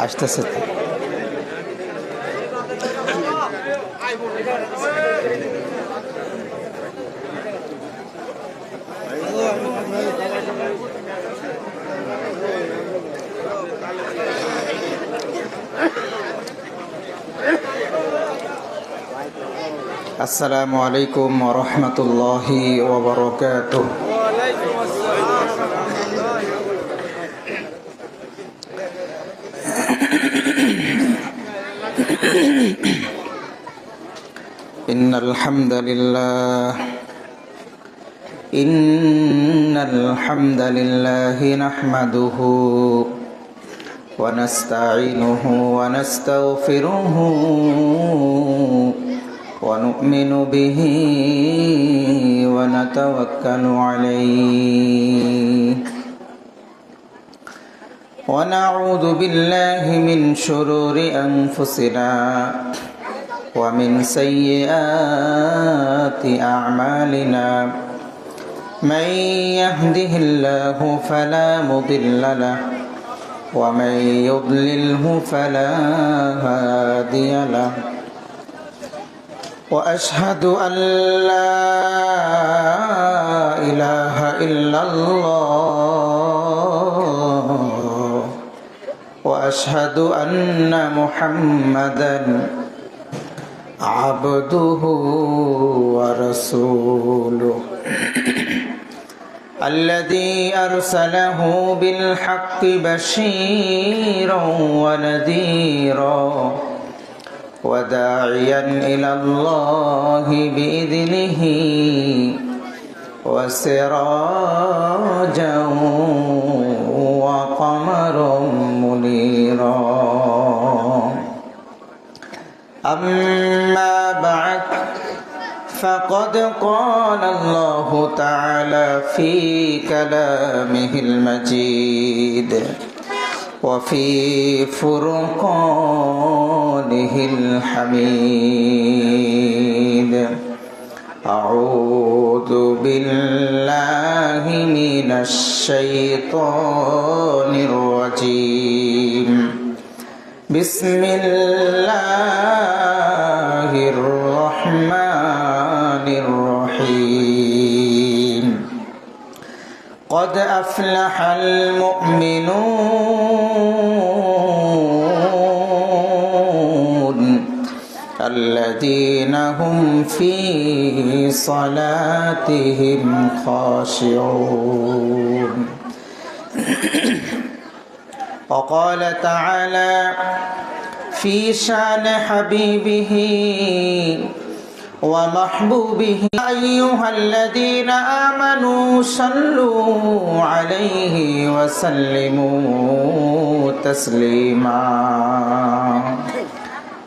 আসতেছে। আসসালামু আলাইকুম ওয়া রাহমাতুল্লাহি ওয়া বারাকাতুহু। ইন্নাল হামদালিল্লাহি নাহমাদুহু ওয়া নাস্তাঈনুহু ওয়া নাস্তাগফিরুহু ونؤمن به ونتوكل عليه ونعوذ بالله من شرور أنفسنا ومن سيئات أعمالنا من يهده الله فلا مضل له ومن يضلله فلا هادي له وأشهد أن لا إله إلا الله وأشهد أن محمدًا عبده ورسوله الذي أرسله بالحق بشيرًا ونذيرًا وداعيا إلى الله بإذنه وسراجا وقمرا منيرا أما بعد فقد قال الله تعالى في كلامه المجيد وفي فرقانه الحميد أعوذ بالله من الشيطان الرجيم بسم الله الرحمن الرحيم قد أفلح المؤمنون الذين هم في صلاتهم خاشعون وقال تعالى في شان حبيبه ومحبوبه أيها الذين آمنوا صلوا عليه وسلموا تسليما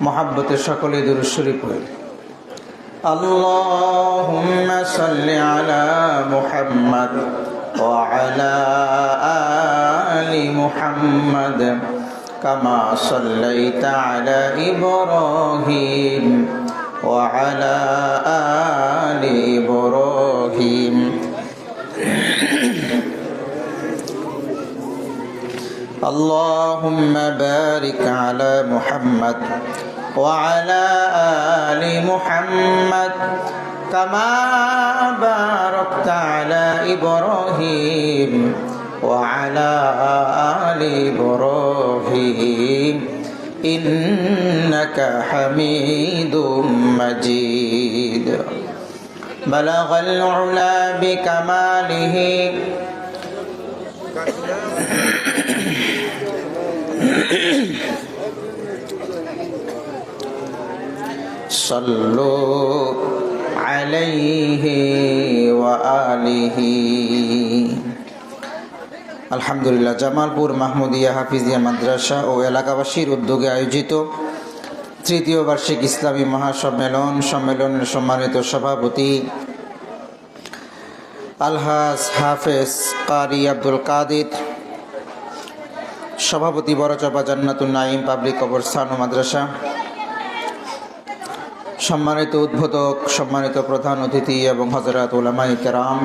محبت সকলে দুরূদ শরীফ পড়ে اللهم صل على محمد وعلى آل محمد كما صليت على إبراهيم وعلى آل إبراهيم اللهم بارك على محمد وعلى آل محمد كما باركت على إبراهيم وعلى آل إبراهيم إنك حميد مجيد بلغ العلا بكماله صلوا عليه وآله আলহামদুলিল্লাহ জামালপুর মাহমুদিয়া হাফিজিয়া মাদ্রাসা ও এলাকাবাসীর উদ্যোগে আয়োজিত তৃতীয় বার্ষিক ইসলামী সম্মেলনের সম্মানিত সভাপতি আলহাজ হাফেজ কারি আব্দুল কাদির সভাপতি বড়চপা জান্নাতুন নাঈম পাবলিক কবরস্থান ও মাদ্রাসা, সম্মানিত উদ্বোধক, সম্মানিত প্রধান অতিথি এবং হযরত উলামায়ে কেরাম,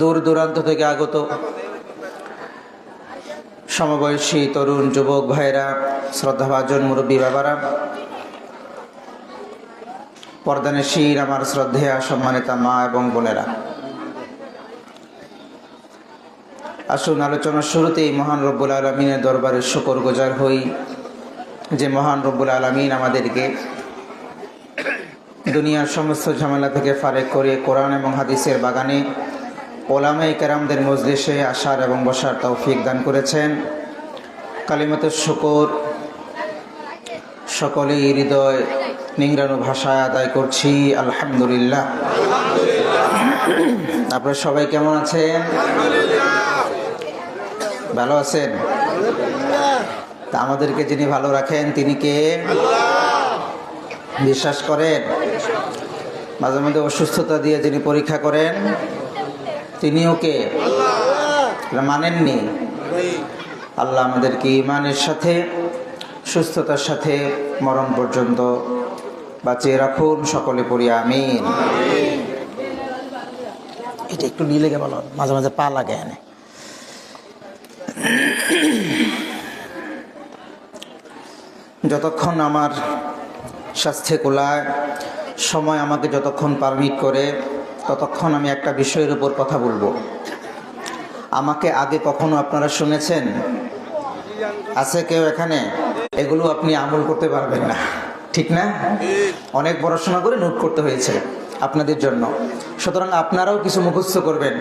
দূর দূরান্ত থেকে আগত সমবয়সী তরুণ যুবক ভাইরা, শ্রদ্ধাভাজন মুরব্বী বাবারা, পর্দানশীল আমার শ্রদ্ধেয়া সম্মানিতা মা এবং বোনেরা, আসুন আলোচনার শুরুতেই মহান রব্বুল আলামিনের দরবারে শুকরগুজার হই যে মহান রব্বুল আলামিন আমাদেরকে দুনিয়ার সমস্ত ঝামেলা থেকে ফারেক করে কোরআন এবং হাদিসের বাগানে ওলামায়ে কেরামদের মজলিসে আসার এবং বসার তৌফিক দান করেছেন। কালিমাতুশ শুকর সকলেই হৃদয় নিংড়ানো ভাষায় আদায় করছি আলহামদুলিল্লাহ। আপনারা সবাই কেমন আছেন? ভালো আছেন? তা আমাদেরকে যিনি ভালো রাখেন তিনি কে? বিশ্বাস করেন? মাঝে মাঝে অসুস্থতা দিয়ে যিনি পরীক্ষা করেন তিনিও কে? মানেননি? আল্লাহ আমাদেরকে ঈমানের সাথে সুস্থতার সাথে মরণ পর্যন্ত বাঁচিয়ে রাখুন, সকলে পড়ি আমিন। এটা একটু নিয়ে লেগে বলো, মাঝে মাঝে পা লাগে। যতক্ষণ আমার স্বাস্থ্যে কোলায়, সময় আমাকে যতক্ষণ পারমিট করে, ততক্ষণ আমি একটা বিষয়ের উপর কথা বলবো। আমাকে আগে কখনো আপনারা শুনেছেন? আছে কেউ এখানে? এগুলো আপনি আমল করতে পারবেন না, ঠিক না? অনেক পড়াশোনা করে নোট করতে হয়েছে আপনাদের জন্য। সুতরাং আপনারাও কিছু মুখস্থ করবেন,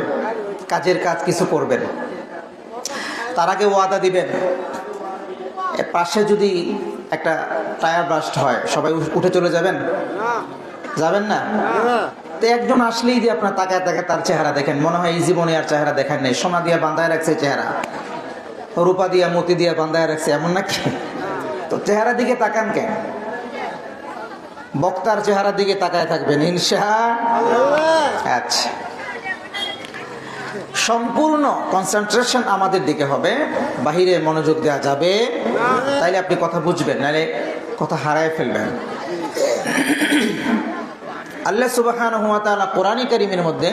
কাজের কাজ কিছু করবেন। তার আগে ওয়াদা দিবেন, পাশে যদি একটা টায়ার ব্লাস্ট হয় সবাই উঠে চলে যাবেন? যাবেন না? তো একজন আসলেই দিয়ে আপনার তাকায় তাকায় তার চেহারা দেখেন, মনে হয় এই জীবনে আর চেহারা দেখার নেই, সোনা দিয়া বান্ধায় রাখছে চেহারা, রূপা দিয়া মতি দিয়া বান্ধায় রাখছে, এমন নাকি? তো চেহারা দিকে তাকান কেন? বক্তার চেহারার দিকে তাকায় থাকবেন ইনশাআল্লাহ। আচ্ছা, সম্পূর্ণ কনসেন্ট্রেশন আমাদের দিকে হবে, বাহিরে মনোযোগ দেওয়া যাবে, তাইলে আপনি কথা বুঝবেন, নাহলে কথা হারায় ফেলবেন। আল্লাহ সুবহানাহু ওয়া তাআলা কোরআনে কারীমের মধ্যে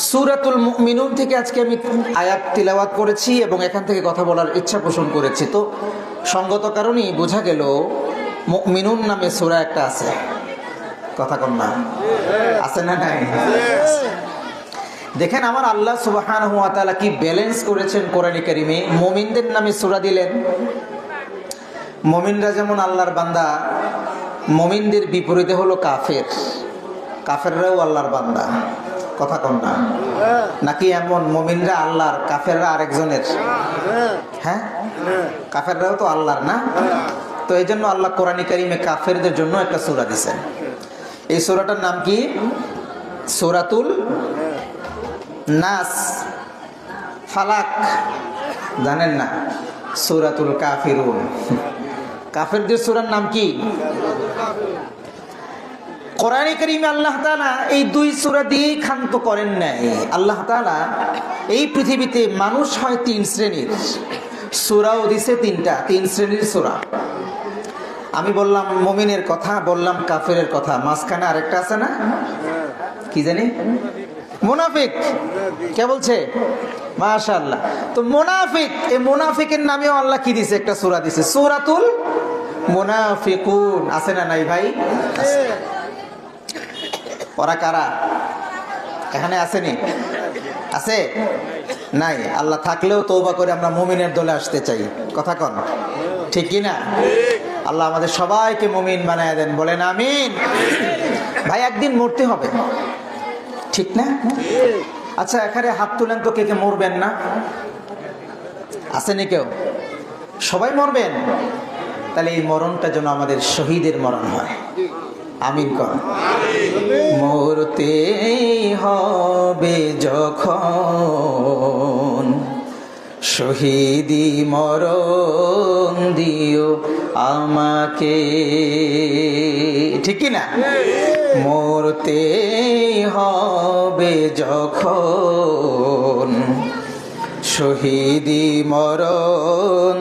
সূরাতুল মুমিনুন থেকে আজকে আমি আয়াত তিলাওয়াত করেছি এবং এখান থেকে কথা বলার ইচ্ছা পোষণ করেছি। তো সঙ্গত কারণেই বোঝা গেল মুমিনুন নামে সূরা একটা আছে। কথা কন না? আছে না নাই? দেখেন আমার আল্লাহ সুবহানাহু ওয়া তাআলা কি ব্যালেন্স করেছেন কোরআনে কারীমে। মুমিনদের নামে সূরা দিলেন, মুমিনরা যেমন আল্লাহর বান্দা, মুমিনদের বিপরীতে হলো কাফের, কাফেররাও আল্লাহর বান্দা। কথা কন না? নাকি এমন মুমিনরা আল্লাহর, কাফেররা আরেকজনের? হ্যাঁ, কাফেররাও তো আল্লাহর না? তো এই জন্য আল্লাহ কোরআনে কারীমে কাফেরদের জন্য একটা সূরা দিয়েছেন। এই সূরাটার নাম কি? সূরাতুল নাস। ফালাক জানেন না? সূরাতুল কাফিরুন। কাফেরদের সূরার নাম কি? কোরআনে কারীমে আল্লাহ তাআলা এই দুই সূরা দিয়েই ক্ষান্ত করেন নাই। আল্লাহ তাআলা এই পৃথিবীতে মানুষ হয় তিন শ্রেণীর, সূরাও দিছে তিনটা, তিন শ্রেণীর সূরা। আমি বললাম মুমিনের কথা, বললাম কাফেরের কথা, মাঝখানে আরেকটা আছে না? কি জানি? মুনাফিক। কে বলছে? মাশাআল্লাহ। তো মুনাফিক, এই মুনাফিকের নামেও আল্লাহ কি দিছে? একটা সূরা দিছে, সূরাতুল মুনাফিকুন। আছে না নাই ভাই? ওরা কারা? এখানে আসেনি? আছে? নাই? আল্লাহ থাকলেও তওবা করে আমরা মুমিনের দলে আসতে চাই। কথা কন, ঠিক কি না? আল্লাহ আমাদের সবাইকে মুমিন বানায় দেন, বলেন আমিন। ভাই একদিন মরতে হবে, ঠিক না? আচ্ছা এখানে হাত তুলেন তো, কে কে মরবেন না? আসেনি কেউ? সবাই মরবেন? তাহলে এই মরণটা যেন আমাদের শহীদের মরণ হয়। আমিন কর। মরতে হবে যখন, শহীদি মরণ দিও আমাকে, ঠিক কি না? মরতে হবে যখন শহীদি মরণ